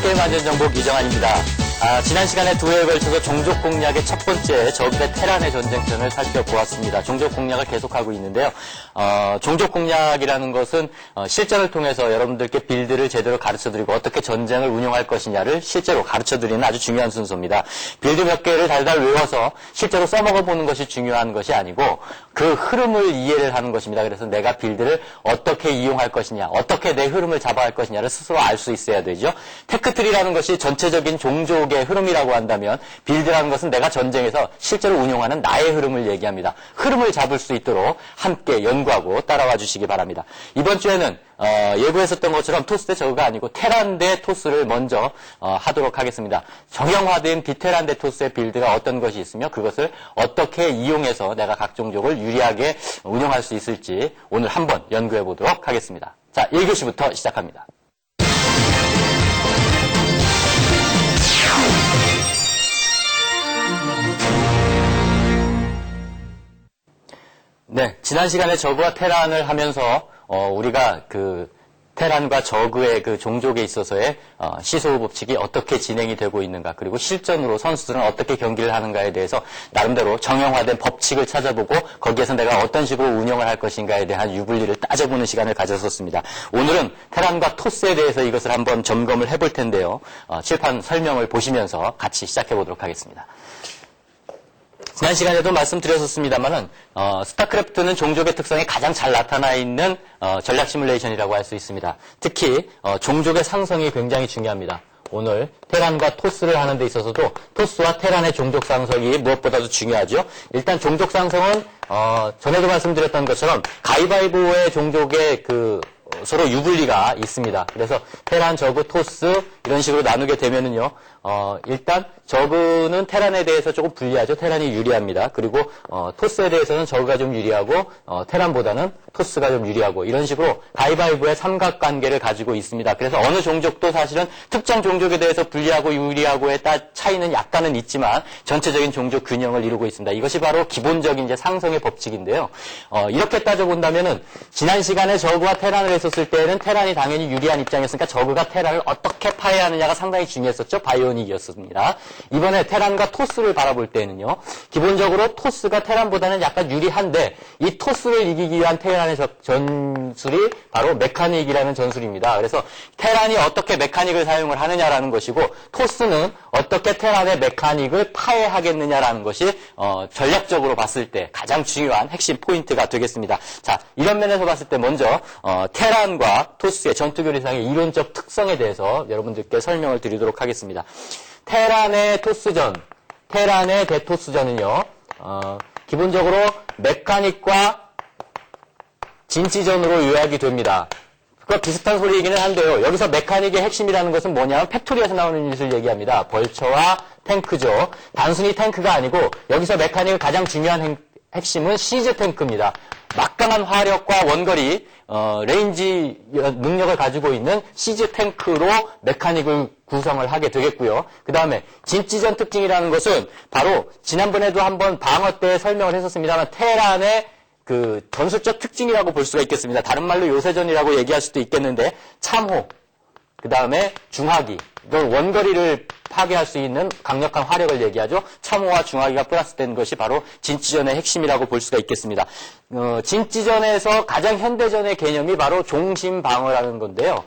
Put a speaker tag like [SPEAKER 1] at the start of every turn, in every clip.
[SPEAKER 1] 게임 안전정보 이정환입니다. 지난 시간에 두 회에 걸쳐서 종족 공략의 첫 번째 적의 테란의 전쟁편을 살펴보았습니다. 종족 공략을 계속하고 있는데요. 종족 공략이라는 것은 실전을 통해서 여러분들께 빌드를 제대로 가르쳐드리고 어떻게 전쟁을 운영할 것이냐를 실제로 가르쳐드리는 아주 중요한 순서입니다. 빌드 몇 개를 달달 외워서 실제로 써먹어보는 것이 중요한 것이 아니고 그 흐름을 이해를 하는 것입니다. 그래서 내가 빌드를 어떻게 이용할 것이냐, 어떻게 내 흐름을 잡아야 할 것이냐를 스스로 알 수 있어야 되죠. 테크트리라는 것이 전체적인 종족의 흐름이라고 한다면 빌드라는 것은 내가 전쟁에서 실제로 운용하는 나의 흐름을 얘기합니다. 흐름을 잡을 수 있도록 함께 연구하고 따라와 주시기 바랍니다. 이번 주에는 예고했었던 것처럼 토스 대 저그가 아니고 테란 대 토스를 먼저 하도록 하겠습니다. 정형화된 비테란 대 토스의 빌드가 어떤 것이 있으며 그것을 어떻게 이용해서 내가 각 종족을 유리하게 운영할 수 있을지 오늘 한번 연구해 보도록 하겠습니다. 자, 1교시부터 시작합니다. 네, 지난 시간에 저그와 테란을 하면서 우리가 그 테란과 저그의 그 종족에 있어서의 시소우 법칙이 어떻게 진행이 되고 있는가, 그리고 실전으로 선수들은 어떻게 경기를 하는가에 대해서 나름대로 정형화된 법칙을 찾아보고 거기에서 내가 어떤 식으로 운영을 할 것인가에 대한 유불리를 따져보는 시간을 가졌었습니다. 오늘은 테란과 토스에 대해서 이것을 한번 점검을 해볼 텐데요. 칠판 설명을 보시면서 같이 시작해 보도록 하겠습니다. 지난 시간에도 말씀드렸었습니다만은 스타크래프트는 종족의 특성이 가장 잘 나타나 있는 전략 시뮬레이션이라고 할 수 있습니다. 특히 종족의 상성이 굉장히 중요합니다. 오늘 테란과 토스를 하는 데 있어서도 토스와 테란의 종족 상성이 무엇보다도 중요하죠. 일단 종족 상성은 전에도 말씀드렸던 것처럼 가위바위보의 종족의 서로 유불리가 있습니다. 그래서 테란, 저그, 토스 이런 식으로 나누게 되면은요, 일단 저그는 테란에 대해서 조금 불리하죠. 테란이 유리합니다. 그리고 토스에 대해서는 저그가 좀 유리하고 테란보다는 토스가 좀 유리하고 이런 식으로 가위바위보의 삼각관계를 가지고 있습니다. 그래서 어느 종족도 사실은 특정 종족에 대해서 불리하고 유리하고의 차이는 약간은 있지만 전체적인 종족 균형을 이루고 있습니다. 이것이 바로 기본적인 이제 상성의 법칙인데요. 이렇게 따져본다면은 지난 시간에 저그와 테란을 했었을 때는 테란이 당연히 유리한 입장이었으니까 저그가 테란을 어떻게 파괴하느냐가 상당히 중요했었죠. 바이오닉이었습니다. 이번에 테란과 토스를 바라볼 때는요, 기본적으로 토스가 테란보다는 약간 유리한데 이 토스를 이기기 위한 테란의 전술이 바로 메카닉이라는 전술입니다. 그래서 테란이 어떻게 메카닉을 사용을 하느냐라는 것이고 토스는 어떻게 테란의 메카닉을 파괴하겠느냐라는 것이 전략적으로 봤을 때 가장 중요한 핵심 포인트가 되겠습니다. 자, 이런 면에서 봤을 때 먼저 테란과 토스의 전투교리상의 이론적 특성에 대해서 여러분들께 설명을 드리도록 하겠습니다. 테란의 토스전, 테란의 대토스전은요, 기본적으로 메카닉과 진지전으로 요약이 됩니다. 그거 비슷한 소리이기는 한데요. 여기서 메카닉의 핵심이라는 것은 뭐냐면 팩토리에서 나오는 짓을 얘기합니다. 벌처와 탱크죠. 단순히 탱크가 아니고 여기서 메카닉의 가장 중요한 핵심은 시즈 탱크입니다. 막강한 화력과 원거리, 레인지 능력을 가지고 있는 시즈 탱크로 메카닉을 구성을 하게 되겠고요. 그 다음에 진지전 특징이라는 것은 바로 지난번에도 한번 방어 때 설명을 했었습니다만 테란의 그 전술적 특징이라고 볼 수가 있겠습니다. 다른 말로 요새전이라고 얘기할 수도 있겠는데 참호, 그 다음에 중화기, 이런 원거리를 파괴할 수 있는 강력한 화력을 얘기하죠. 참호와 중화기가 플러스된 것이 바로 진지전의 핵심이라고 볼 수가 있겠습니다. 진지전에서 가장 현대전의 개념이 바로 종심방어라는 건데요.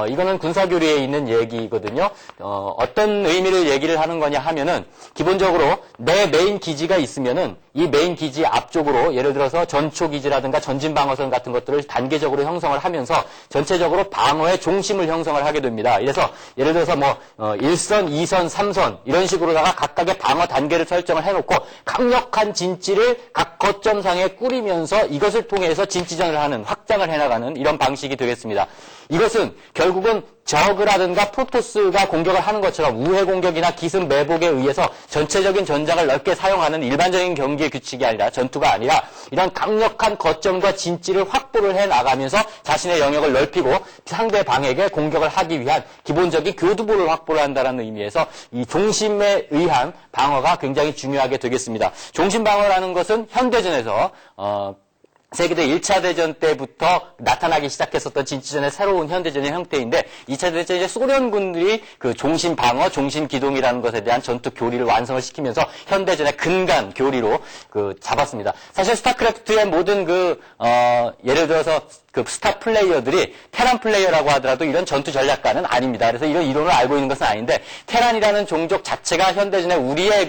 [SPEAKER 1] 이거는 군사교리에 있는 얘기거든요. 어떤 의미를 얘기를 하는 거냐 하면은 기본적으로 내 메인 기지가 있으면은 이 메인 기지 앞쪽으로 예를 들어서 전초기지라든가 전진방어선 같은 것들을 단계적으로 형성을 하면서 전체적으로 방어의 종심을 형성을 하게 됩니다. 그래서 예를 들어서 1선, 2선, 3선 이런 식으로다가 각각의 방어 단계를 설정을 해놓고 강력한 진지를 각 거점상에 꾸리면서 이것을 통해서 진지전을 하는, 확장을 해나가는 이런 방식이 되겠습니다. 이것은 결국은 저그라든가 프로토스가 공격을 하는 것처럼 우회 공격이나 기습 매복에 의해서 전체적인 전장을 넓게 사용하는 일반적인 경기의 규칙이 아니라, 전투가 아니라 이런 강력한 거점과 진지를 확보를 해나가면서 자신의 영역을 넓히고 상대 방에게 공격을 하기 위한 기본적인 교두보를 확보를 한다는 의미에서 이 종심에 의한 방어가 굉장히 중요하게 되겠습니다. 종심 방어라는 것은 현대전에서 세계대 1차 대전 때부터 나타나기 시작했었던 진취전의 새로운 현대전의 형태인데 2차 대전 이제 소련군들이 그 종심 방어, 종심 기동이라는 것에 대한 전투 교리를 완성을 시키면서 현대전의 근간 교리로 그 잡았습니다. 사실 스타크래프트의 모든 예를 들어서 그 스타 플레이어들이 테란 플레이어라고 하더라도 이런 전투 전략가는 아닙니다. 그래서 이런 이론을 알고 있는 것은 아닌데 테란이라는 종족 자체가 현대전의 우리의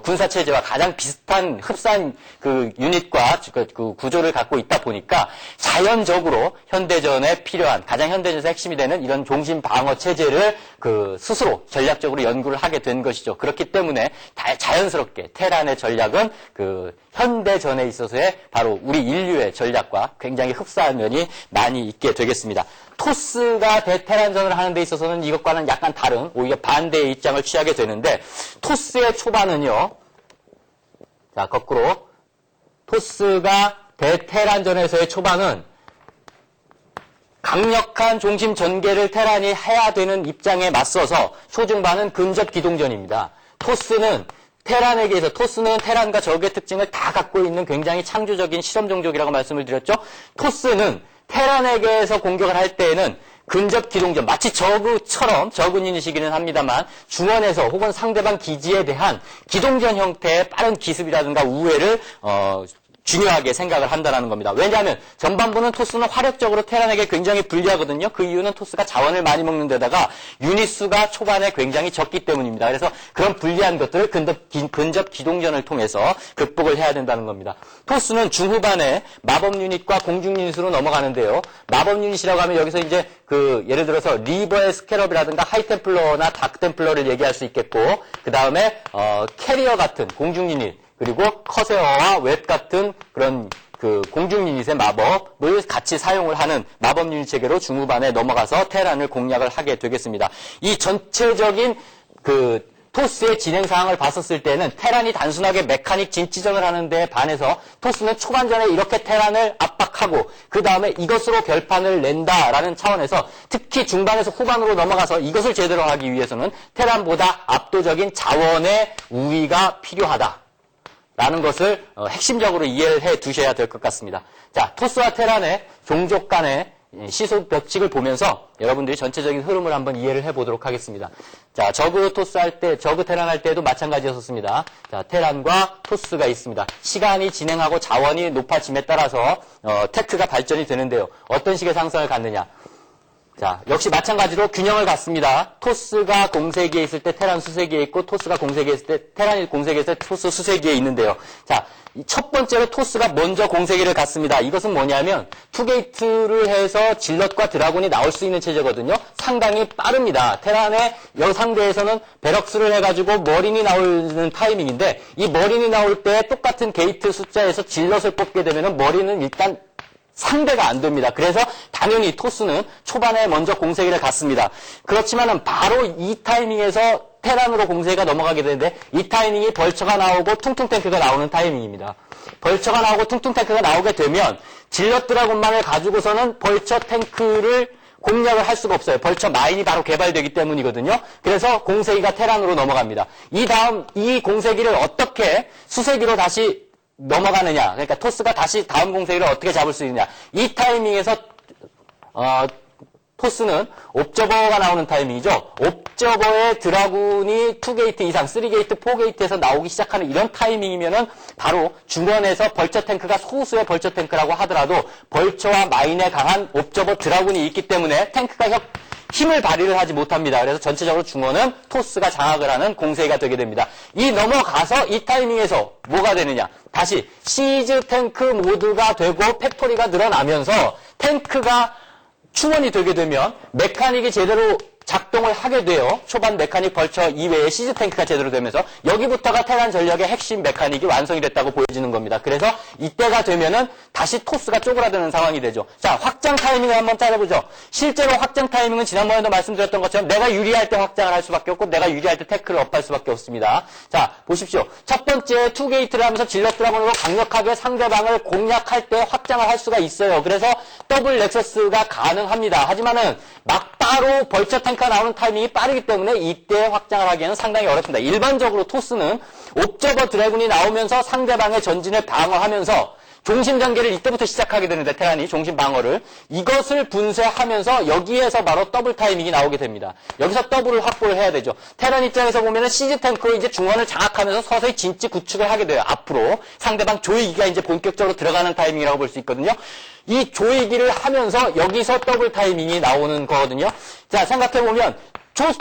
[SPEAKER 1] 군사 체제와 가장 비슷한 흡사한 그 유닛과 그 구조를 갖고 있다 보니까 자연적으로 현대전에 필요한 가장 현대전에서 핵심이 되는 이런 종심 방어 체제를 스스로 전략적으로 연구를 하게 된 것이죠. 그렇기 때문에 자연스럽게 테란의 전략은 현대전에 있어서의 바로 우리 인류의 전략과 굉장히 흡사한 면이 많이 있게 되겠습니다. 토스가 대테란전을 하는 데 있어서는 이것과는 약간 다른 오히려 반대의 입장을 취하게 되는데 토스의 초반은요. 자, 거꾸로 토스가 대테란전에서의 초반은 강력한 종심 전개를 테란이 해야 되는 입장에 맞서서 초중반은 근접 기동전입니다. 토스는 테란과 적의 특징을 다 갖고 있는 굉장히 창조적인 실험 종족이라고 말씀을 드렸죠. 토스는 테란에게서 공격을 할 때에는 근접 기동전, 마치 저그처럼 적은 유닛이기는 합니다만 중원에서 혹은 상대방 기지에 대한 기동전 형태의 빠른 기습이라든가 우회를 중요하게 생각을 한다는 겁니다. 왜냐하면 전반부는 토스는 화력적으로 테란에게 굉장히 불리하거든요. 그 이유는 토스가 자원을 많이 먹는 데다가 유닛 수가 초반에 굉장히 적기 때문입니다. 그래서 그런 불리한 것들을 근접 기동전을 통해서 극복을 해야 된다는 겁니다. 토스는 중후반에 마법 유닛과 공중 유닛으로 넘어가는데요. 마법 유닛이라고 하면 여기서 이제 예를 들어서 리버의 스캐럽이라든가 하이템플러나 다크템플러를 얘기할 수 있겠고 그 다음에 캐리어 같은 공중 유닛 그리고 커세어와 웹 같은 그런 공중 유닛의 마법을 같이 사용을 하는 마법 유닛 체계로 중후반에 넘어가서 테란을 공략을 하게 되겠습니다. 이 전체적인 토스의 진행 상황을 봤었을 때는 테란이 단순하게 메카닉 진치전을 하는 데에 반해서 토스는 초반전에 이렇게 테란을 압박하고 그 다음에 이것으로 별판을 낸다라는 차원에서 특히 중반에서 후반으로 넘어가서 이것을 제대로 하기 위해서는 테란보다 압도적인 자원의 우위가 필요하다. 라는 것을 핵심적으로 이해를 해 두셔야 될 것 같습니다. 자, 토스와 테란의 종족 간의 시소 벽칙을 보면서 여러분들이 전체적인 흐름을 한번 이해를 해 보도록 하겠습니다. 자, 저그 테란 할 때도 마찬가지였었습니다. 자, 테란과 토스가 있습니다. 시간이 진행하고 자원이 높아짐에 따라서 테크가 발전이 되는데요. 어떤 식의 상승을 갖느냐? 자, 역시 마찬가지로 균형을 갖습니다. 토스가 공세기에 있을 때 테란 수세기에 있고 토스가 공세기에 있을 때 테란이 공세기에 있을 때 토스 수세기에 있는데요. 자, 첫 번째로 토스가 먼저 공세기를 갖습니다. 이것은 뭐냐면 투게이트를 해서 질럿과 드라군이 나올 수 있는 체제거든요. 상당히 빠릅니다. 테란의 상대에서는 베럭스를 해가지고 머린이 나오는 타이밍인데 이 머린이 나올 때 똑같은 게이트 숫자에서 질럿을 뽑게 되면 머린은 일단 상대가 안 됩니다. 그래서 당연히 토스는 초반에 먼저 공세기를 갖습니다. 그렇지만은 바로 이 타이밍에서 테란으로 공세기가 넘어가게 되는데 이 타이밍이 벌처가 나오고 퉁퉁탱크가 나오는 타이밍입니다. 벌처가 나오고 퉁퉁탱크가 나오게 되면 질럿 드라곤만을 가지고서는 벌처 탱크를 공략을 할 수가 없어요. 벌처 마인이 바로 개발되기 때문이거든요. 그래서 공세기가 테란으로 넘어갑니다. 이 공세기를 어떻게 수세기로 다시 넘어가느냐. 그러니까 토스가 다시 다음 공세기를 어떻게 잡을 수 있느냐. 이 타이밍에서 토스는 옵저버가 나오는 타이밍이죠. 옵저버의 드라군이 2게이트 이상, 3게이트, 4게이트에서 나오기 시작하는 이런 타이밍이면은 바로 중원에서 벌처 탱크가 소수의 벌처 탱크라고 하더라도 벌처와 마인에 강한 옵저버 드라군이 있기 때문에 탱크가 힘을 발휘를 하지 못합니다. 그래서 전체적으로 중원은 토스가 장악을 하는 공세기가 되게 됩니다. 이 넘어가서 이 타이밍에서 뭐가 되느냐. 다시 시즈 탱크 모드가 되고 팩토리가 늘어나면서 탱크가 충원이 되게 되면 메카닉이 제대로 작동을 하게 돼요. 초반 메카닉 벌처 이외에 시즈 탱크가 제대로 되면서 여기부터가 테란 전략의 핵심 메카닉이 완성이 됐다고 보여지는 겁니다. 그래서 이때가 되면은 다시 토스가 쪼그라드는 상황이 되죠. 자, 확장 타이밍을 한번 따져보죠. 실제로 확장 타이밍은 지난번에도 말씀드렸던 것처럼 내가 유리할 때 확장을 할 수밖에 없고 내가 유리할 때 태클을 업할 수밖에 없습니다. 자, 보십시오. 첫 번째 투게이트를 하면서 질럿 드라곤으로 강력하게 상대방을 공략할 때 확장을 할 수가 있어요. 그래서 더블 넥서스가 가능합니다. 하지만은 막바로 벌처 탱크가 나오는 타이밍이 빠르기 때문에 이때 확장을 하기에는 상당히 어렵습니다. 일반적으로 토스는 옵저버 드래곤이 나오면서 상대방의 전진을 방어하면서 종심 전개를 이때부터 시작하게 되는데 테란이 종심 방어를 이것을 분쇄하면서 여기에서 바로 더블 타이밍이 나오게 됩니다. 여기서 더블을 확보를 해야 되죠. 테란 입장에서 보면은 시즈 탱크로 이제 중원을 장악하면서 서서히 진지 구축을 하게 돼요. 앞으로 상대방 조이기가 이제 본격적으로 들어가는 타이밍이라고 볼 수 있거든요. 이 조이기를 하면서 여기서 더블 타이밍이 나오는 거거든요. 자, 생각해보면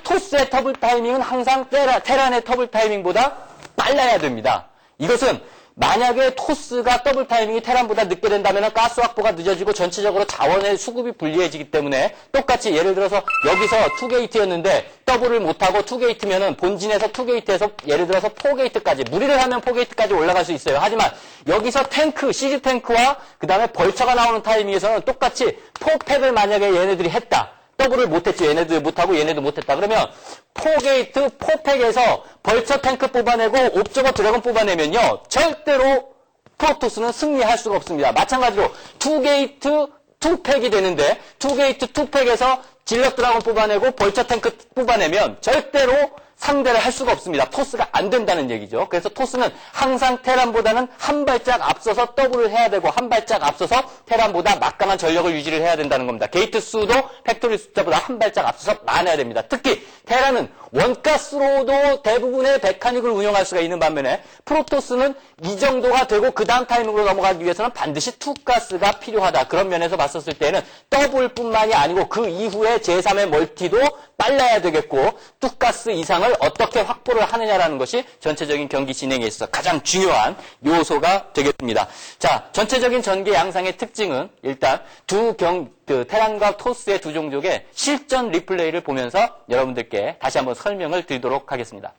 [SPEAKER 1] 토스의 더블 타이밍은 항상 테란의 더블 타이밍보다 빨라야 됩니다. 이것은 만약에 토스가 더블 타이밍이 테란보다 늦게 된다면 가스 확보가 늦어지고 전체적으로 자원의 수급이 불리해지기 때문에 똑같이 예를 들어서 여기서 2게이트였는데 더블을 못하고 2게이트면은 본진에서 2게이트에서 예를 들어서 4게이트까지 무리를 하면 4게이트까지 올라갈 수 있어요. 하지만 여기서 탱크, 시즈 탱크와 그 다음에 벌처가 나오는 타이밍에서는 똑같이 4팩을 만약에 얘네들이 했다. 더블을 못했죠. 얘네도 못하고 얘네도 못했다. 그러면 4게이트, 4팩에서 벌처 탱크 뽑아내고 옵저버 드래곤 뽑아내면요. 절대로 프로토스는 승리할 수가 없습니다. 마찬가지로 2게이트, 2팩이 되는데 2게이트, 2팩에서 질럿 드래곤 뽑아내고 벌처 탱크 뽑아내면 절대로 상대를 할 수가 없습니다. 토스가 안 된다는 얘기죠. 그래서 토스는 항상 테란보다는 한 발짝 앞서서 더블을 해야 되고 한 발짝 앞서서 테란보다 막강한 전력을 유지를 해야 된다는 겁니다. 게이트 수도 팩토리 숫자보다 한 발짝 앞서서 많아야 됩니다. 특히 테란은 원가스로도 대부분의 메카닉을 운영할 수가 있는 반면에 프로토스는 이 정도가 되고 그 다음 타이밍으로 넘어가기 위해서는 반드시 투가스가 필요하다. 그런 면에서 봤었을 때는 더블뿐만이 아니고 그 이후에 제3의 멀티도 빨라야 되겠고 투가스 이상을 어떻게 확보를 하느냐라는 것이 전체적인 경기 진행에 있어서 가장 중요한 요소가 되겠습니다. 자, 전체적인 전개 양상의 특징은 일단 테란과 토스의 두 종족의 실전 리플레이를 보면서 여러분들께 다시 한번 설명을 드리도록 하겠습니다.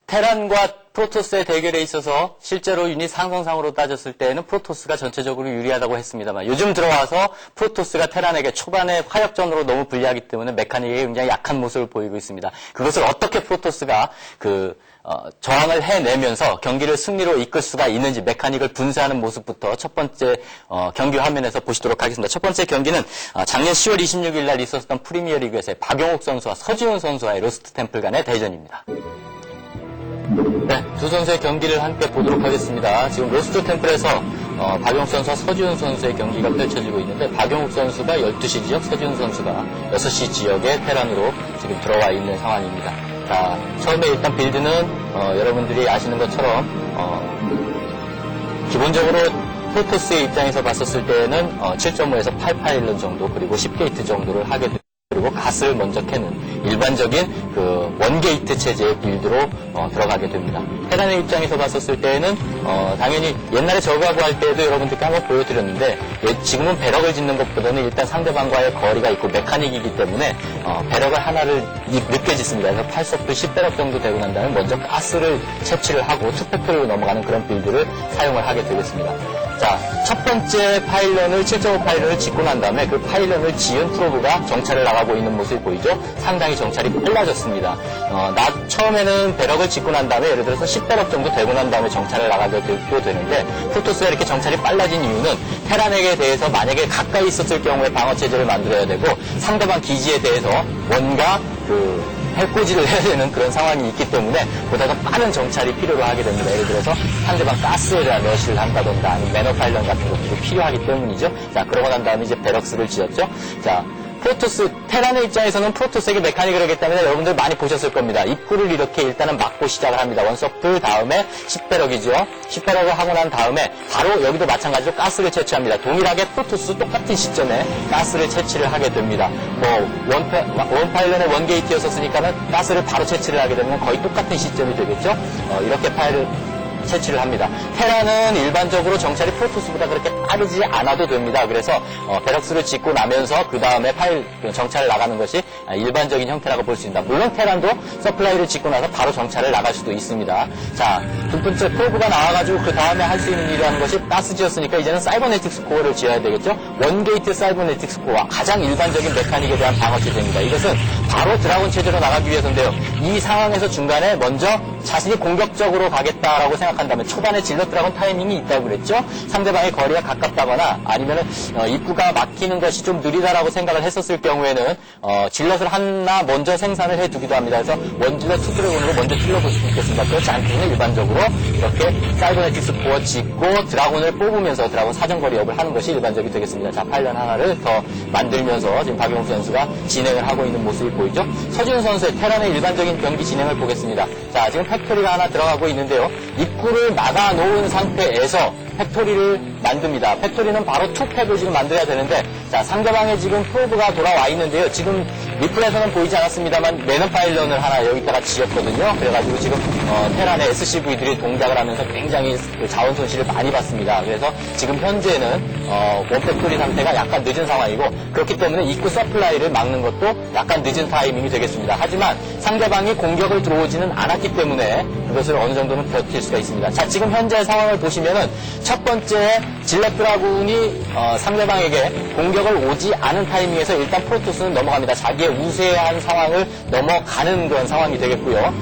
[SPEAKER 1] 테란과 프로토스의 대결에 있어서 실제로 유닛 상성상으로 따졌을 때는 프로토스가 전체적으로 유리하다고 했습니다만 요즘 들어와서 프로토스가 테란에게 초반에 화력전으로 너무 불리하기 때문에 메카닉이 굉장히 약한 모습을 보이고 있습니다. 그것을 어떻게 프로토스가 저항을 해내면서 경기를 승리로 이끌 수가 있는지 메카닉을 분쇄하는 모습부터 첫 번째 경기 화면에서 보시도록 하겠습니다. 첫 번째 경기는 작년 10월 26일 날 있었던 프리미어리그에서의 박용욱 선수와 서지훈 선수와의 로스트 템플 간의 대전입니다. 네, 두 선수의 경기를 함께 보도록 하겠습니다. 지금 로스트 템플에서 박용욱 선수와 서지훈 선수의 경기가 펼쳐지고 있는데 박용욱 선수가 12시 지역, 서지훈 선수가 6시 지역의 테란으로 지금 들어와 있는 상황입니다. 자, 처음에 일단 빌드는 여러분들이 아시는 것처럼 기본적으로 프로토스의 입장에서 봤었을 때는 7.5에서 8파일런 정도 그리고 10게이트 정도를 하게 됩니다. 그리고 가스를 먼저 캐는 일반적인 그 원게이트 체제의 빌드로 들어가게 됩니다. 테란의 입장에서 봤었을 때는 당연히 옛날에 저그하고 할 때도 여러분들께 한번 보여드렸는데 지금은 배럭을 짓는 것보다는 일단 상대방과의 거리가 있고 메카닉이기 때문에 배럭을 하나를 늦게 짓습니다. 그래서 8서플 10배럭 정도 되고 난 다음에 먼저 가스를 채취를 하고 투팩토리로 넘어가는 그런 빌드를 사용을 하게 되겠습니다. 자, 첫 번째 파일런을 7.5 파일런을 짓고 난 다음에 그 파일런을 지은 프로브가 정찰을 나가고 있는 모습이 보이죠? 상당히 정찰이 빨라졌습니다. 처음에는 배럭을 짓고 난 다음에 예를 들어서 10배럭 정도 되고 난 다음에 정찰을 나가게 되는데 프로토스가 이렇게 정찰이 빨라진 이유는 테란에게 대해서 만약에 가까이 있었을 경우에 방어체제를 만들어야 되고 상대방 기지에 대해서 뭔가 해코지를 해야 되는 그런 상황이 있기 때문에 보다 더 빠른 정찰이 필요로 하게 됩니다. 예를 들어서 상대방 가스를 러시를 한다던가 아니면 매너 파일런 같은 것들이 필요하기 때문이죠. 자, 그러고 난 다음에 이제 배럭스를 지었죠. 자, 프로토스, 테란의 입장에서는 프로토스에게 메카닉을 하기 때문에 여러분들 많이 보셨을 겁니다. 입구를 이렇게 일단은 막고 시작을 합니다. 원서플 다음에 10배럭이죠. 10배럭을 하고 난 다음에 바로 여기도 마찬가지로 가스를 채취합니다. 동일하게 프로토스 똑같은 시점에 가스를 채취를 하게 됩니다. 원파일런의 원게이트였었으니까는 가스를 바로 채취를 하게 되면 거의 똑같은 시점이 되겠죠. 이렇게 채취를 합니다. 테란은 일반적으로 정찰이 프로토스보다 그렇게 빠르지 않아도 됩니다. 그래서 배럭스를 짓고 나면서 그 다음에 정찰을 나가는 것이 일반적인 형태라고 볼 수 있습니다. 물론 테란도 서플라이를 짓고 나서 바로 정찰을 나갈 수도 있습니다. 자, 두 번째 프로브가 나와가지고 그 다음에 할 수 있는 일이라는 것이 가스 지었으니까 이제는 사이버네틱스 코어를 지어야 되겠죠. 원게이트 사이버네틱스 코어, 가장 일반적인 메카닉에 대한 방어 체제입니다. 이것은 바로 드라곤 체제로 나가기 위해서인데요. 이 상황에서 중간에 먼저 자신이 공격적으로 가겠다라고 생각한다면 초반에 질럿 드라곤 타이밍이 있다고 그랬죠. 상대방의 거리가 가깝다거나 아니면은 입구가 막히는 것이 좀 느리다라고 생각을 했었을 경우에는 질럿을 하나 먼저 생산을 해두기도 합니다. 그래서 원질럿 투드래곤으로 먼저 찔러볼 수 있겠습니다. 그렇지 않고는 일반적으로 이렇게 사이버네틱스 코어 짓고 드라곤을 뽑으면서 드라곤 사정거리 업을 하는 것이 일반적이 되겠습니다. 자, 파일런 하나를 더 만들면서 지금 박용욱 선수가 진행을 하고 있는 모습이 보이죠. 서준 선수의 테란의 일반적인 경기 진행을 보겠습니다. 자, 지금 팩토리가 하나 들어가고 있는데요. 입구를 막아놓은 상태에서 팩토리를 만듭니다. 팩토리는 바로 투팩을 지금 만들어야 되는데, 자, 상대방에 지금 프로브가 돌아와 있는데요. 지금 리플에서는 보이지 않았습니다만 매너 파일런을 하나 여기다가 지었거든요. 그래가지고 지금 테란의 SCV들이 동작을 하면서 굉장히 자원 손실을 많이 받습니다. 그래서 지금 현재는 원팩토리 상태가 약간 늦은 상황이고, 그렇기 때문에 입구 서플라이를 막는 것도 약간 늦은 타이밍이 되겠습니다. 하지만 상대방이 공격을 들어오지는 않았기 때문에 그것을 어느 정도는 버틸 수가 있습니다. 자, 지금 현재 상황을 보시면은 첫 번째 질럿 드라군이 상대방에게 공격을 오지 않은 타이밍에서 일단 프로토스는 넘어갑니다. 자기의 우세한 상황을 넘어가는 그런 상황이 되겠고요.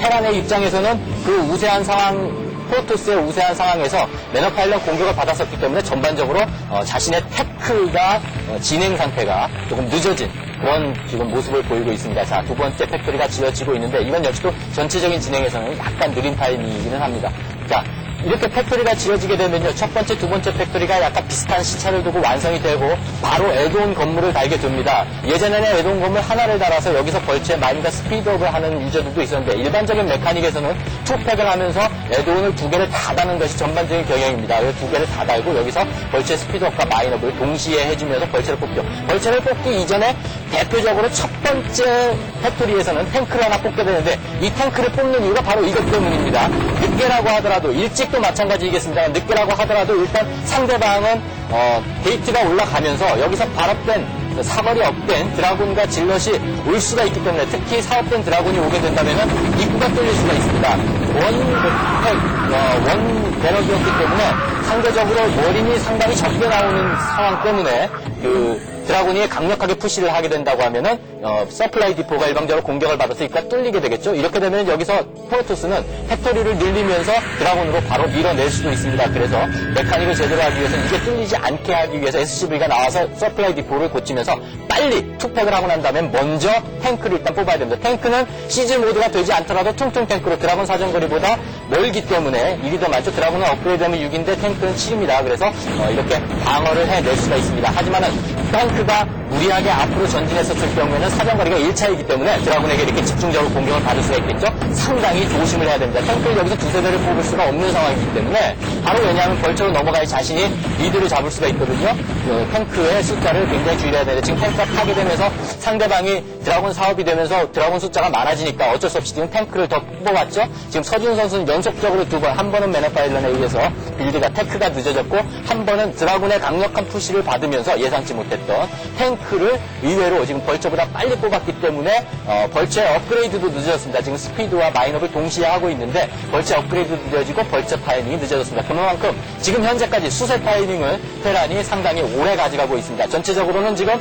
[SPEAKER 1] 테란의 입장에서는 그 우세한 상황, 프로토스의 우세한 상황에서 매너파일런 공격을 받았었기 때문에 전반적으로 자신의 태클과 진행 상태가 조금 늦어진 그런 지금 모습을 보이고 있습니다. 자, 두 번째 팩토리가 지어지고 있는데 이건 역시도 전체적인 진행에서는 약간 느린 타이밍이기는 합니다. 자, 이렇게 팩토리가 지어지게 되면요, 첫 번째, 두 번째 팩토리가 약간 비슷한 시차를 두고 완성이 되고 바로 애드온 건물을 달게 됩니다. 예전에는 애드온 건물 하나를 달아서 여기서 벌채 마인과 스피드업을 하는 유저들도 있었는데 일반적인 메카닉에서는 투팩을 하면서 애드온을 두 개를 다 다는 것이 전반적인 경영입니다. 두 개를 다 달고 여기서 벌채 스피드업과 마인업을 동시에 해주면서 벌채를 뽑죠. 벌채를 뽑기 이전에 대표적으로 첫 번째 팩토리에서는 탱크를 하나 뽑게 되는데 이 탱크를 뽑는 이유가 바로 이것 때문입니다. 늦게라고 하더라도 일찍도 마찬가지이겠습니다. 늦게라고 하더라도 일단 상대방은 게이트가 올라가면서 여기서 발업된 사거리 업된 드라군과 질럿이 올 수가 있기 때문에 특히 사업된 드라군이 오게 된다면 입구가 뚫릴 수가 있습니다. 원 배럭이었기 때문에 상대적으로 머린이 상당히 적게 나오는 상황 때문에 드라군이 강력하게 푸시를 하게 된다고 하면은 서플라이 디포가 일방적으로 공격을 받았으니까 뚫리게 되겠죠. 이렇게 되면 여기서 프로토스는 팩토리를 늘리면서 드라군으로 바로 밀어낼 수도 있습니다. 그래서 메카닉을 제대로 하기 위해서 이게 뚫리지 않게 하기 위해서 SCV가 나와서 서플라이 디포를 고치면서 빨리 투팩을 하고 난 다음에 먼저 탱크를 일단 뽑아야 됩니다. 탱크는 시즈 모드가 되지 않더라도 퉁퉁 탱크로 드라군 사정거리보다 멀기 때문에 1이 더 많죠. 드라군은 업그레이드하면 6인데 탱크는 7입니다. 그래서 이렇게 방어를 해낼 수가 있습니다. 하지만은 탱크가 무리하게 앞으로 전진했었을 경우에는 사정거리가 1차이기 때문에 드라군에게 이렇게 집중적으로 공격을 받을 수가 있겠죠. 상당히 조심을 해야 됩니다. 탱크를 여기서 두세 대를 뽑을 수가 없는 상황이기 때문에 바로 왜냐하면 벌처로 넘어가야 자신이 리드를 잡을 수가 있거든요. 탱크의 숫자를 굉장히 줄여야 되는데 지금 탱크가 타게 되면서 상대방이 드라군 사업이 되면서 드라군 숫자가 많아지니까 어쩔 수 없이 지금 탱크를 더 뽑아왔죠. 지금 서준 선수는 연속적으로 두 번, 한 번은 매너파일런에 의해서 빌드가 테크가 늦어졌고 한 번은 드라군의 강력한 푸시를 받으면서 예상치 못했던 탱크를 의외로 지금 벌처보다 빨리 뽑았기 때문에 벌처의 업그레이드도 늦어졌습니다. 지금 스피드와 마인업을 동시에 하고 있는데 벌처 업그레이드도 늦어지고 벌처 타이밍이 늦어졌습니다. 그만큼 지금 현재까지 수세 타이밍을 테란이 상당히 오래 가져가고 있습니다. 전체적으로는 지금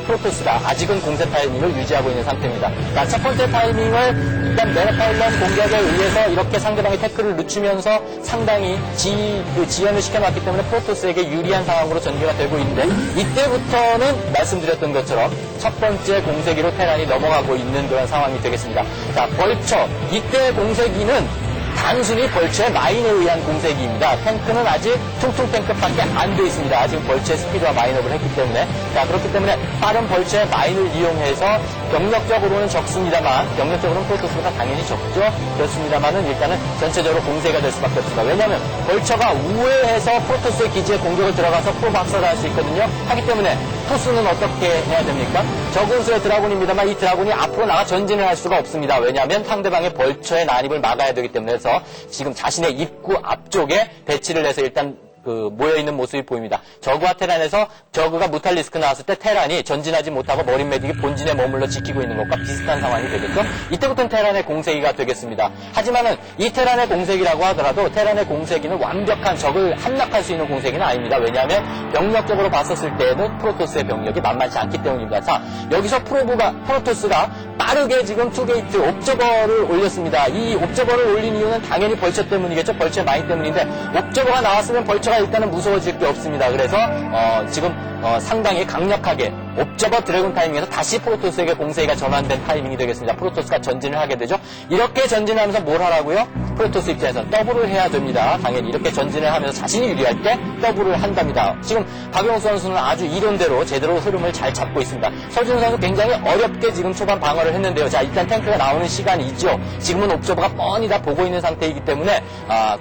[SPEAKER 1] 프로토스가 아직은 공세 타이밍을 유지하고 있는 상태입니다. 자, 첫 번째 타이밍을 일단 매너파일런 공격에 의해서 이렇게 상대방의 태클을 늦추면서 상당히 지연을 시켜놨기 때문에 프로토스에게 유리한 상황으로 전개가 되고 있는데 이때부터는 말씀드렸던 것처럼 첫 번째 공세기로 테란이 넘어가고 있는 그런 상황이 되겠습니다. 자, 벌처 이때 공세기는 단순히 벌처의 마인에 의한 공세기입니다. 탱크는 아직 퉁퉁 탱크밖에 안 돼 있습니다. 지금 벌처의 스피드와 마인업을 했기 때문에. 자, 그렇기 때문에 빠른 벌처의 마인을 이용해서 경력적으로는 적습니다만, 경력적으로는 프로토스보다 당연히 적죠. 그렇습니다만은 일단은 전체적으로 공세가 될 수밖에 없습니다. 왜냐하면 벌처가 우회해서 프로토스의 기지에 공격을 들어가서 프로 박살을 할 수 있거든요. 하기 때문에 토스는 어떻게 해야 됩니까? 저군수의 드라군입니다만 이 드라군이 앞으로 나가 전진을 할 수가 없습니다. 왜냐하면 상대방의 벌처의 난입을 막아야 되기 때문에 해서 지금 자신의 입구 앞쪽에 배치를 해서 일단 모여있는 모습이 보입니다. 저그와 테란에서 저그가 무탈리스크 나왔을 때 테란이 전진하지 못하고 머린 메딕이 본진에 머물러 지키고 있는 것과 비슷한 상황이 되겠죠. 이때부터는 테란의 공세기가 되겠습니다. 하지만은 이 테란의 공세기라고 하더라도 테란의 공세기는 완벽한 적을 함락할 수 있는 공세기는 아닙니다. 왜냐하면 병력적으로 봤었을 때에는 프로토스의 병력이 만만치 않기 때문입니다. 자, 여기서 프로토스가 빠르게 지금 투게이트 옵저버를 올렸습니다. 이 옵저버를 올린 이유는 당연히 벌처 때문이겠죠. 벌처의 마인 때문인데 옵저버가 나왔으면 벌처가 일단은 무서워질 게 없습니다. 그래서 지금 상당히 강력하게 옵저버 드래곤 타이밍에서 다시 프로토스에게 공세기가 전환된 타이밍이 되겠습니다. 프로토스가 전진을 하게 되죠. 이렇게 전진하면서 뭘 하라고요? 프로토스 입장에서 더블을 해야 됩니다. 당연히 이렇게 전진을 하면서 자신이 유리할 때 더블을 한답니다. 지금 박용수 선수는 아주 이론대로 제대로 흐름을 잘 잡고 있습니다. 서준 선수 굉장히 어렵게 지금 초반 방어를 했는데요. 자, 일단 탱크가 나오는 시간이 있죠. 지금은 옵저버가 뻔히 다 보고 있는 상태이기 때문에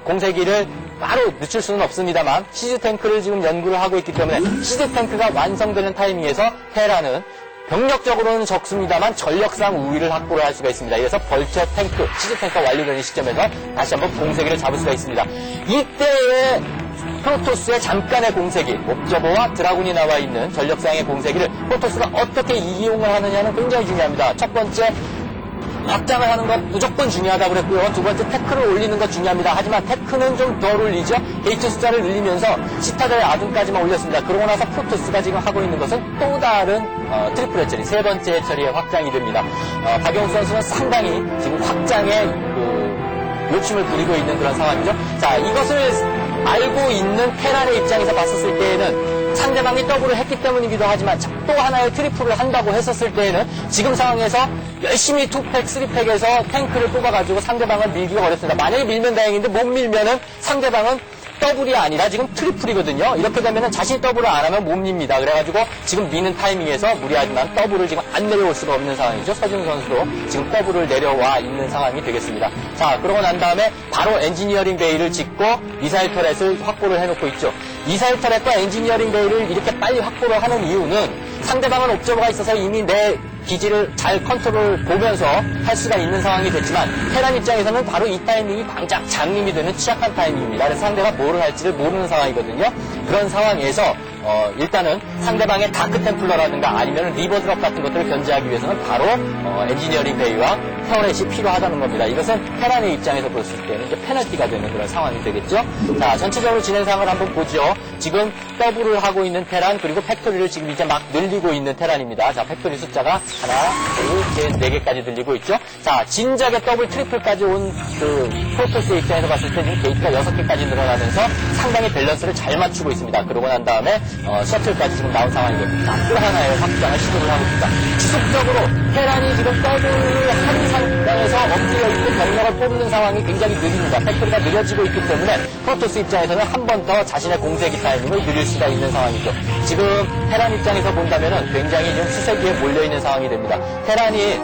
[SPEAKER 1] 공세기를 바로 늦출 수는 없습니다만 시즈 탱크를 지금 연구를 하고 있기 때문에 시즈 탱크가 완성되는 타이밍에서 테라는 병력적으로는 적습니다만 전력상 우위를 확보를 할 수가 있습니다. 이래서 벌처 탱크, 시즈 탱크가 완료되는 시점에서 다시 한번 공세기를 잡을 수가 있습니다. 이때의 프로토스의 잠깐의 공세기, 옵저버와 드라군이 나와 있는 전력상의 공세기를 프로토스가 어떻게 이용을 하느냐는 굉장히 중요합니다. 첫 번째, 확장을 하는 것 무조건 중요하다고 그랬고요. 두 번째, 태크를 올리는 것 중요합니다. 하지만 태크는 좀 덜 올리죠. 게이트 숫자를 늘리면서 시타델 아둔까지만 올렸습니다. 그러고 나서 프로토스가 지금 하고 있는 것은 또 다른 트리플 해처리, 세 번째 해처리의 확장이 됩니다. 박용수 선수는 상당히 지금 확장에 욕심을 부리고 있는 그런 상황이죠. 자, 이것을 알고 있는 테란의 입장에서 봤었을 때에는 상대방이 더블을 했기 때문이기도 하지만 또 하나의 트리플을 한다고 했었을 때에는 지금 상황에서 열심히 2팩, 3팩에서 탱크를 뽑아가지고 상대방을 밀기가 어렵습니다. 만약에 밀면 다행인데 못 밀면은 상대방은 더블이 아니라 지금 트리플이거든요. 이렇게 되면은 자신이 더블을 안 하면 못 밉니다. 그래가지고 지금 미는 타이밍에서 무리하지만 더블을 지금 안 내려올 수가 없는 상황이죠. 서준 선수도 지금 더블을 내려와 있는 상황이 되겠습니다. 자, 그러고 난 다음에 바로 엔지니어링 베이를 짓고 미사일 터렛을 확보를 해놓고 있죠. 미사일 터렛과 엔지니어링 베이를 이렇게 빨리 확보를 하는 이유는 상대방은 옵저버가 있어서 이미 내 기지를 잘 컨트롤 보면서 할 수가 있는 상황이 됐지만 테란 입장에서는 바로 이 타이밍이 방작 장님이 되는 취약한 타이밍입니다. 그래서 상대가 뭐를 할지를 모르는 상황이거든요. 그런 상황에서 일단은 상대방의 다크 템플러라든가 아니면 리버 드롭 같은 것들을 견제하기 위해서는 바로 엔지니어링 베이와 터렛이 필요하다는 겁니다. 이것은 테란의 입장에서 봤을 때는 이제 페널티가 되는 그런 상황이 되겠죠. 자, 전체적으로 진행상을 한번 보죠. 지금 더블을 하고 있는 테란, 그리고 팩토리를 지금 이제 막 늘리고 있는 테란입니다. 자, 팩토리 숫자가 하나, 둘, 셋, 네 개까지 늘리고 있죠. 자, 진작에 더블, 트리플까지 온 그 프로토스의 입장에서 봤을 때 지금 게이트가 6개까지 늘어나면서 상당히 밸런스를 잘 맞추고 있습니다. 그러고 난 다음에 셔틀까지 지금 나온 상황이거든요. 또 하나의 확장을 시도를 하고 있습니다. 지속적으로 테란이 지금 더블을 한 상황에서 엎드려 있고 병력을 뽑는 상황이 굉장히 느립니다. 팩토리가 느려지고 있기 때문에 프로토스 입장에서는 한 번 더 자신의 공세기 타이밍을 늘릴 수가 있는 상황이죠. 지금 테란 입장에서 본다면은 굉장히 지금 수세기에 몰려있는 상황이 됩니다. 테란이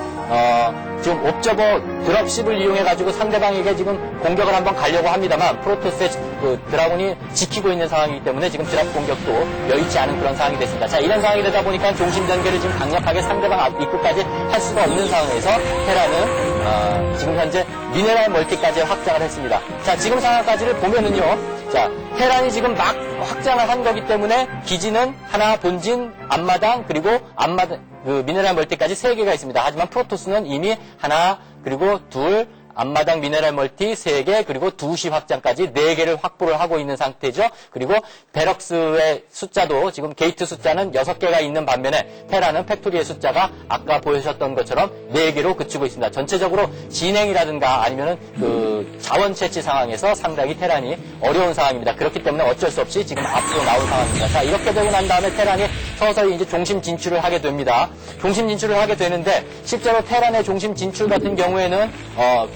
[SPEAKER 1] 지금 옵저버 드롭십을 이용해가지고 상대방에게 지금 공격을 한번 가려고 합니다만 프로토스의 그 드라군이 지키고 있는 상황이기 때문에 지금 드랍 공격도 여의치 않은 그런 상황이 됐습니다. 자, 이런 상황이 되다 보니까 중심 전개를 지금 강력하게 상대방 앞 입구까지 할 수가 없는 상황에서 테란은 지금 현재 미네랄 멀티까지 확장을 했습니다. 자, 지금 상황까지를 보면은요. 자, 테란이 지금 막 확장을 한 거기 때문에 기지는 하나, 본진, 앞마당, 그리고 앞마당, 그 미네랄 멀티까지 3개가 있습니다. 하지만 프로토스는 이미 하나, 그리고 둘, 앞마당 미네랄 멀티 3개, 그리고 2시 확장까지 4개를 확보를 하고 있는 상태죠. 그리고 베럭스의 숫자도 지금 게이트 숫자는 6개가 있는 반면에 테라는 팩토리의 숫자가 아까 보여주셨던 것처럼 4개로 그치고 있습니다. 전체적으로 진행이라든가 아니면은 그 자원 채취 상황에서 상당히 테란이 어려운 상황입니다. 그렇기 때문에 어쩔 수 없이 지금 앞으로 나온 상황입니다. 자, 이렇게 되고 난 다음에 테란이 서서히 이제 중심 진출을 하게 됩니다. 중심 진출을 하게 되는데 실제로 테란의 중심 진출 같은 경우에는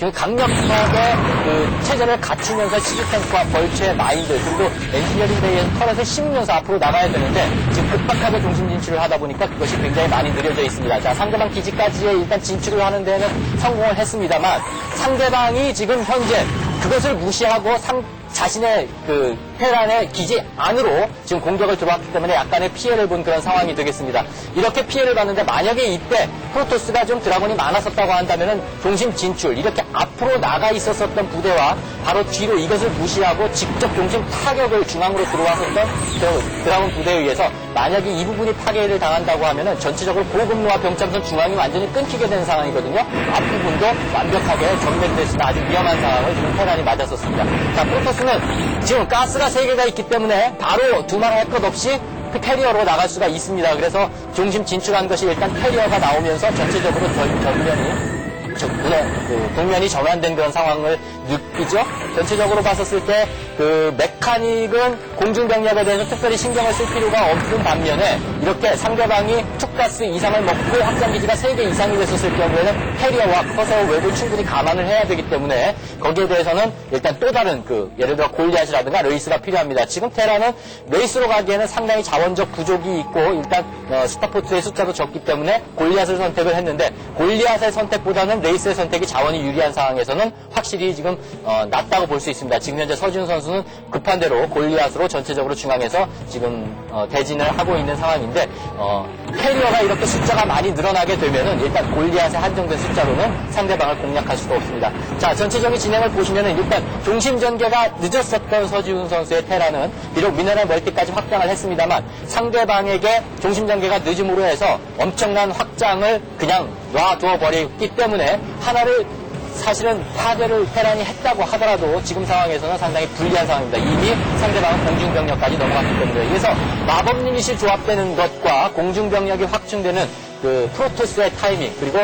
[SPEAKER 1] 강력하게 그 체제를 갖추면서 시즈탱크와 벌처의 마인드 그리고 엔지니어링 베이에서 털어서 씹으면서 앞으로 나가야 되는데 지금 급박하게 중심 진출을 하다 보니까 그것이 굉장히 많이 느려져 있습니다. 자, 상대방 기지까지 일단 진출을 하는 데는 성공을 했습니다만 상대방이 지금 현재 그것을 무시하고 자신의 그 테란의 기지 안으로 지금 공격을 들어왔기 때문에 약간의 피해를 본 그런 상황이 되겠습니다. 이렇게 피해를 봤는데 만약에 이때 프로토스가 좀 드라곤이 많았었다고 한다면은 중심 진출 이렇게 앞으로 나가 있었던 부대와 바로 뒤로 이것을 무시하고 직접 중심 타격을 중앙으로 들어왔었던 드라곤 부대에 의해서 만약에 이 부분이 파괴를 당한다고 하면은 전체적으로 고급로와 병참선 중앙이 완전히 끊기게 되는 상황이거든요. 앞부분도 완벽하게 정맥될 수 있는 아주 위험한 상황을 지금 테란이 맞았었습니다. 자, 프로토스는 지금 가스가 3개가 있기 때문에 바로 두말할 것 없이
[SPEAKER 2] 캐리어로 나갈 수가 있습니다. 그래서 중심 진출한 것이 일단 캐리어가 나오면서 전체적으로 동면이 전환된 그런 상황을 느끼죠. 전체적으로 봤었을 때 그 메카닉은 공중병력에 대해서 특별히 신경을 쓸 필요가 없는 반면에 이렇게 상대방이 투가스 이상을 먹고 확장기지가 3개 이상이 됐었을 경우에는 캐리어와 커서 웹을 충분히 감안을 해야 되기 때문에 거기에 대해서는 일단 또 다른 예를 들어 골리앗이라든가 레이스가 필요합니다. 지금 테라는 레이스로 가기에는 상당히 자원적 부족이 있고 일단 스타포트의 숫자도 적기 때문에 골리앗을 선택을 했는데 골리앗의 선택보다는 레이스의 선택이 자원이 유리한 상황에서는 확실히 지금 낫다고 볼 수 있습니다. 지금 현재 서지훈 선수는 급한 대로 골리앗으로 전체적으로 중앙에서 지금 대진을 하고 있는 상황인데 캐리어가 이렇게 숫자가 많이 늘어나게 되면은 일단 골리앗의 한정된 숫자로는 상대방을 공략할 수가 없습니다. 자, 전체적인 진행을 보시면은 일단 중심 전개가 늦었었던 서지훈 선수의 테라는 비록 미네랄 멀티까지 확장을 했습니다만 상대방에게 중심 전개가 늦음으로 해서 엄청난 확장을 그냥 놔두어 버렸기 때문에 하나를 사실은 파괴를 테란이 했다고 하더라도 지금 상황에서는 상당히 불리한 상황입니다. 이미 상대방은 공중병력까지 넘어갔기 때문에. 그래서 마법 유닛이 조합되는 것과 공중병력이 확충되는 그 프로토스의 타이밍 그리고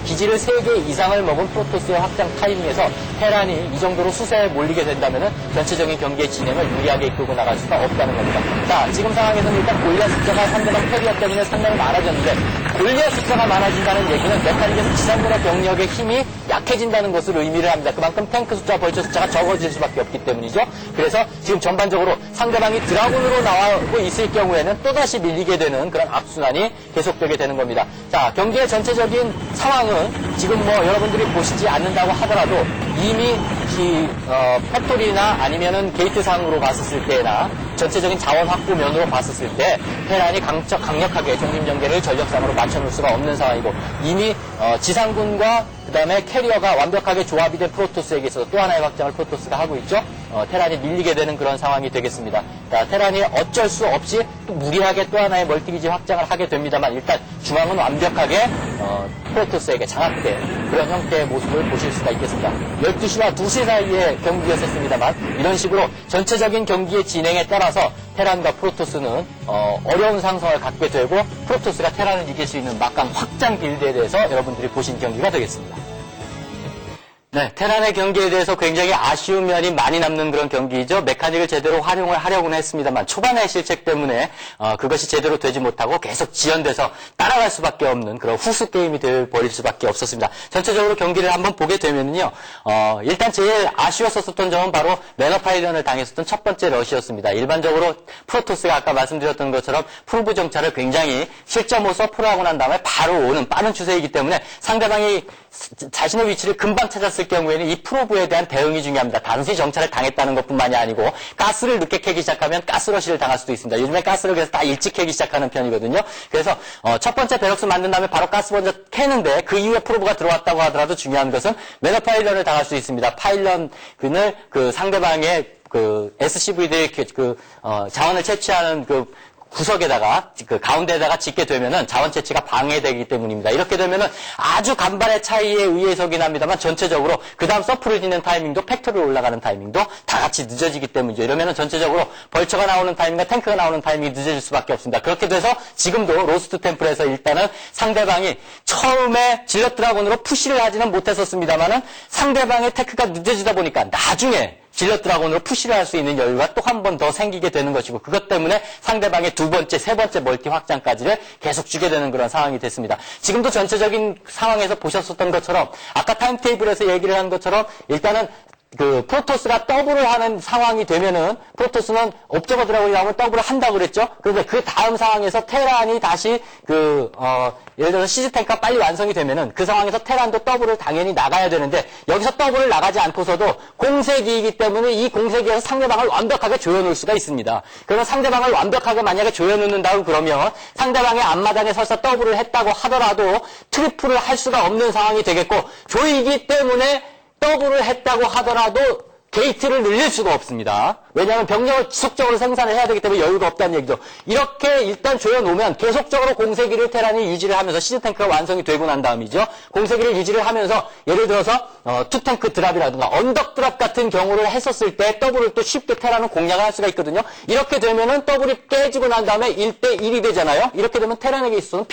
[SPEAKER 2] 기지를 3개 이상을 먹은 프로토스의 확장 타이밍에서 테란이 이 정도로 수세에 몰리게 된다면 전체적인 경기의 진행을 유리하게 이끌고 나갈 수가 없다는 겁니다. 자, 지금 상황에서는 일단 골리앗 숫자가 상대방 캐리어 때문에 상당히 많아졌는데 골리앗 숫자가 많아진다는 얘기는 메카닉에서 지상군의 병력의 힘이 약해진다는 것을 의미를 합니다. 그만큼 탱크 숫자, 벌처 숫자가 적어질 수밖에 없기 때문이죠. 그래서 지금 전반적으로 상대방이 드라군으로 나오고 있을 경우에는 또다시 밀리게 되는 그런 악순환이 계속되게 되는 겁니다. 자, 경기의 전체적인 상황은 지금 여러분들이 보시지 않는다고 하더라도 이미 팩토리나 아니면은 게이트상으로 봤었을 때나 전체적인 자원 확보 면으로 봤었을 때 테란이 강력하게 중심 전개를 전력상으로 맞춰놓을 수가 없는 상황이고 이미 지상군과 그 다음에 캐리어가 완벽하게 조합이 된 프로토스에게 있어서 또 하나의 확장을 프로토스가 하고 있죠. 테란이 밀리게 되는 그런 상황이 되겠습니다. 자, 테란이 어쩔 수 없이 또 무리하게 또 하나의 멀티기지 확장을 하게 됩니다만 일단 중앙은 완벽하게 프로토스에게 장악된 그런 형태의 모습을 보실 수가 있겠습니다. 12시와 2시 사이의 경기였었습니다만 이런 식으로 전체적인 경기의 진행에 따라서 테란과 프로토스는 어려운 상성을 갖게 되고 프로토스가 테란을 이길 수 있는 막강 확장 빌드에 대해서 여러분들이 보신 경기가 되겠습니다. 네, 테란의 경기에 대해서 굉장히 아쉬운 면이 많이 남는 그런 경기이죠. 메카닉을 제대로 활용을 하려고는 했습니다만 초반의 실책 때문에 그것이 제대로 되지 못하고 계속 지연돼서 따라갈 수밖에 없는 그런 후수 게임이 되어버릴 수밖에 없었습니다. 전체적으로 경기를 한번 보게 되면요, 일단 제일 아쉬웠었던 점은 바로 매너파이런을 당했었던 첫 번째 러시였습니다. 일반적으로 프로토스가 아까 말씀드렸던 것처럼 프로브 정찰을 굉장히 실점5 서프를 하고 난 다음에 바로 오는 빠른 추세이기 때문에 상대방이 자신의 위치를 금방 찾았을 경우에는 이 프로브에 대한 대응이 중요합니다. 단순히 정찰을 당했다는 것뿐만이 아니고 가스를 늦게 캐기 시작하면 가스러시를 당할 수도 있습니다. 요즘에 가스를 그래서 다 일찍 캐기 시작하는 편이거든요. 그래서 첫 번째 베럭스 만든 다음에 바로 가스 먼저 캐는데 그 이후에 프로브가 들어왔다고 하더라도 중요한 것은 매너 파일런을 당할 수 있습니다. 파일런을 그 상대방의 그 SCV들이 자원을 채취하는 구석에다가 가운데에다가 짓게 되면은 자원 채취가 방해되기 때문입니다. 이렇게 되면은 아주 간발의 차이에 의해서긴 합니다만 전체적으로 그 다음 서프를 짓는 타이밍도 팩토리로 올라가는 타이밍도 다 같이 늦어지기 때문이죠. 이러면은 전체적으로 벌처가 나오는 타이밍과 탱크가 나오는 타이밍이 늦어질 수밖에 없습니다. 그렇게 돼서 지금도 로스트 템플에서 일단은 상대방이 처음에 질럿 드라곤으로 푸시를 하지는 못했었습니다만은 상대방의 테크가 늦어지다 보니까 나중에 질럿 드라곤으로 푸시를 할 수 있는 여유가 또 한 번 더 생기게 되는 것이고 그것 때문에 상대방의 두 번째, 세 번째 멀티 확장까지를 계속 주게 되는 그런 상황이 됐습니다. 지금도 전체적인 상황에서 보셨었던 것처럼 아까 타임테이블에서 얘기를 한 것처럼 일단은 프로토스가 더블을 하는 상황이 되면은, 프로토스는 옵저버 드라곤이 나오면 더블을 한다고 그랬죠? 그런데 그 다음 상황에서 테란이 다시 예를 들어서 시즈탱크가 빨리 완성이 되면은 그 상황에서 테란도 더블을 당연히 나가야 되는데, 여기서 더블을 나가지 않고서도 공세기이기 때문에 이 공세기에서 상대방을 완벽하게 조여놓을 수가 있습니다. 그러면 상대방을 완벽하게 만약에 조여놓는다고 그러면 상대방의 앞마당에 설사 더블을 했다고 하더라도 트리플을 할 수가 없는 상황이 되겠고, 조이기 때문에 더블을 했다고 하더라도 게이트를 늘릴 수가 없습니다. 왜냐하면 병력을 지속적으로 생산을 해야 되기 때문에 여유가 없다는 얘기죠. 이렇게 일단 조여놓으면 계속적으로 공세기를 테란이 유지를 하면서 시즈탱크가 완성이 되고 난 다음이죠. 공세기를 유지를 하면서 예를 들어서 투탱크 드랍이라든가 언덕 드랍 같은 경우를 했었을 때 더블을 또 쉽게 테란은 공략을 할 수가 있거든요. 이렇게 되면은 더블이 깨지고 난 다음에 1대1이 되잖아요. 이렇게 되면 테란에게 있어서는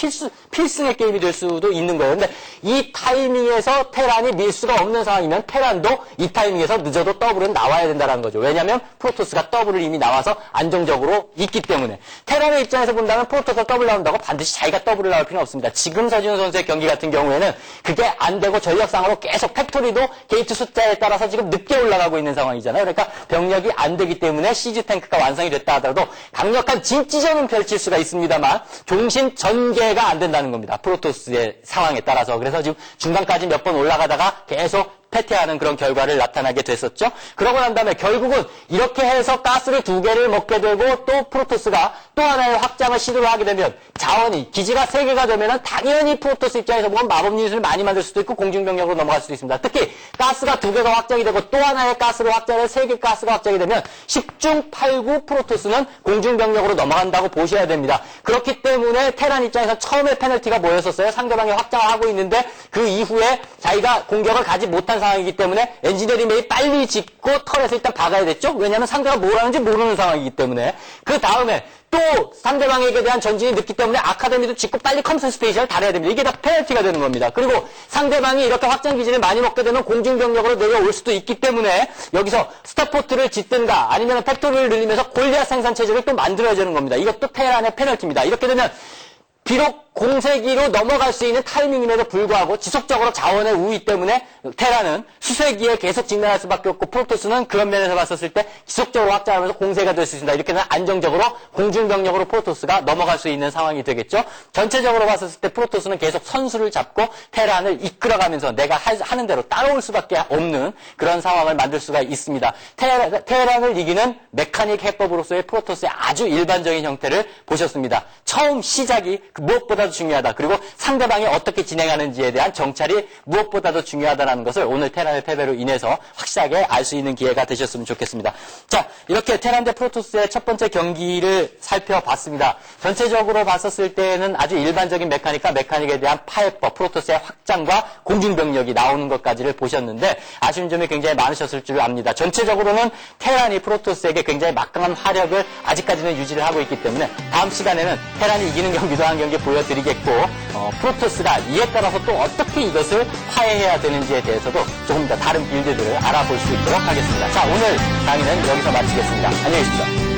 [SPEAKER 2] 필승의 게임이 될 수도 있는 거예요. 근데 이 타이밍에서 테란이 밀 수가 없는 상황이면 테란도 이 타이밍에서 늦어도 더블은 나와야 된다는 거죠. 왜냐하면 프로토스가 더블을 이미 나와서 안정적으로 있기 때문에. 테란의 입장에서 본다면 프로토스가 더블 나온다고 반드시 자기가 더블을 나올 필요는 없습니다. 지금 서진우 선수의 경기 같은 경우에는 그게 안 되고 전력상으로 계속 팩토리도 게이트 숫자에 따라서 지금 늦게 올라가고 있는 상황이잖아요. 그러니까 병력이 안 되기 때문에 시즈 탱크가 완성이 됐다 하더라도 강력한 진지전은 펼칠 수가 있습니다만 종신 전개가 안 된다는 겁니다. 프로토스의 상황에 따라서. 그래서 지금 중간까지 몇 번 올라가다가 계속 패퇴하는 그런 결과를 나타나게 됐었죠. 그러고 난 다음에 결국은 이렇게 해서 가스를 2개를 먹게 되고 또 프로토스가 또 하나의 확장을 시도를 하게 되면 자원이 기지가 3개가 되면은 당연히 프로토스 입장에서 보면 마법 유닛을 많이 만들 수도 있고 공중병력으로 넘어갈 수도 있습니다. 특히 가스가 2개가 확장이 되고 또 하나의 가스를 확장해 3개 가스가 확장이 되면 10중 8구 프로토스는 공중병력으로 넘어간다고 보셔야 됩니다. 그렇기 때문에 테란 입장에서 처음에 페널티가 뭐였었어요? 상대방이 확장을 하고 있는데 그 이후에 자기가 공격을 가지 못한 상황이기 때문에 엔지니어링 매일 빨리 짓고 털에서 일단 박아야 됐죠. 왜냐하면 상대가 뭘 하는지 모르는 상황이기 때문에. 그 다음에 또 상대방에게 대한 전진이 늦기 때문에 아카데미도 짓고 빨리 컴슨 스테이션을 달아야 됩니다. 이게 다 페널티가 되는 겁니다. 그리고 상대방이 이렇게 확장 기지를 많이 먹게 되면 공중병력으로 내려올 수도 있기 때문에 여기서 스타포트를 짓든가 아니면 팩토리를 늘리면서 골리앗 생산 체제를 또 만들어야 되는 겁니다. 이것도 테란의 페널티입니다. 이렇게 되면 비록 공세기로 넘어갈 수 있는 타이밍임에도 불구하고 지속적으로 자원의 우위 때문에 테란은 수세기에 계속 직면할 수밖에 없고 프로토스는 그런 면에서 봤었을 때 지속적으로 확장하면서 공세가 될 수 있습니다. 이렇게 되면 안정적으로 공중병력으로 프로토스가 넘어갈 수 있는 상황이 되겠죠. 전체적으로 봤었을 때 프로토스는 계속 선수를 잡고 테란을 이끌어가면서 내가 하는 대로 따라올 수밖에 없는 그런 상황을 만들 수가 있습니다. 테란을 이기는 메카닉 해법으로서의 프로토스의 아주 일반적인 형태를 보셨습니다. 처음 시작이 무엇보다도 중요하다. 그리고 상대방이 어떻게 진행하는지에 대한 정찰이 무엇보다도 중요하다는 것을 오늘 테란의 패배로 인해서 확실하게 알 수 있는 기회가 되셨으면 좋겠습니다. 자, 이렇게 테란 대 프로토스의 첫 번째 경기를 살펴봤습니다. 전체적으로 봤었을 때는 아주 일반적인 메카닉과 메카닉에 대한 파해법, 프로토스의 확장과 공중병력이 나오는 것까지를 보셨는데 아쉬운 점이 굉장히 많으셨을 줄 압니다. 전체적으로는 테란이 프로토스에게 굉장히 막강한 화력을 아직까지는 유지를 하고 있기 때문에 다음 시간에는 테란이 이기는 경기도 한 경기 보여드리겠고 프로토스가 이에 따라서 또 어떻게 이것을 화해해야 되는지에 대해서도 조금 더 다른 빌드들을 알아볼 수 있도록 하겠습니다. 자, 오늘 강의는 여기서 마치겠습니다. 안녕히 계십시오.